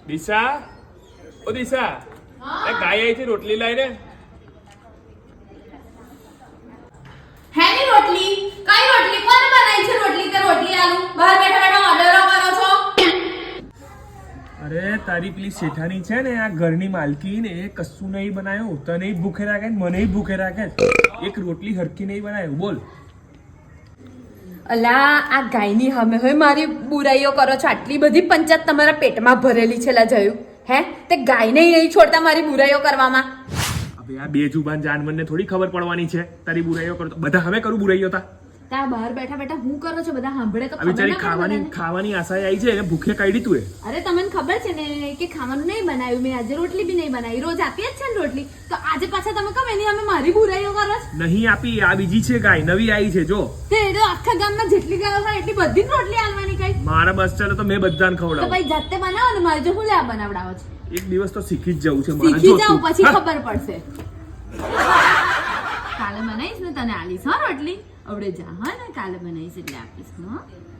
દિશા, ઓ દિશા, એ ગાય આવી છે રોટલી લાવીને. હેની રોટલી? કઈ રોટલી? કોને બનાવી છે રોટલી? કે રોટલી આલુ બહાર બેઠા બેઠા ઓર્ડરો કરો છો? અરે તારી પેલી શેઠાણી છે ને આ ઘરની માલકીન એ કશું નહીં બનાવ્યું. તને ભૂખે રાખે ને મને ભૂખે રાખે. એક રોટલી હરખી નહીં બનાવ્યું. બોલ. અલા આ ગાયની સામે હવે મારી બુરાઈઓ કરો છો. આટલી બધી પંચાયત તમારા પેટમાં ભરેલી છે લા જયું. હે તે ગાયને નહીં છોડતા મારી બુરાઈઓ કરવામાં. હવે આ બે જુબાન જાનવરને થોડી ખબર પડવાની છે તારી બુરાઈઓ કરતો. બધા હવે કરું બુરાઈઓ તા. તા બહાર બેઠા બેઠા હું કરો છો બધા સાંભળે તો આ બિચારી ખાવાની આશા આવી છે એને ભૂખે કાઢી તું એ. અરે તમને ખબર છે ને કે ખાવાનું નહીં બનાવ્યું મેં આજે રોટલી બી નહીં બનાવી. રોજ આપીએ જ છે ને રોટલી તો આજે પાછા તમે કેમ એની અમે મારી બુરાઈઓ કરો છો? નહીં આપી. આ બીજી છે ગાય નવી આવી છે જો. તે આખા ગામમાં જેટલી ગાયો હોય એટલી બધી જ રોટલી આલવાની કઈ? મારા બસ ચાલે તો મેં બધાને તો ખવડાવું. ભાઈ જાતે બનાવો ને મારે જો હું લેવા બનાવડાવો છો. એક દિવસ તો શીખી જ જવું છે. શીખી જાવ પછી ખબર પડશે. કાલે બનાવીશ ને તને આલીશ હો રોટલી. અવડે જા હા ને કાલે બનાવીશ એટલે આપીશ. હા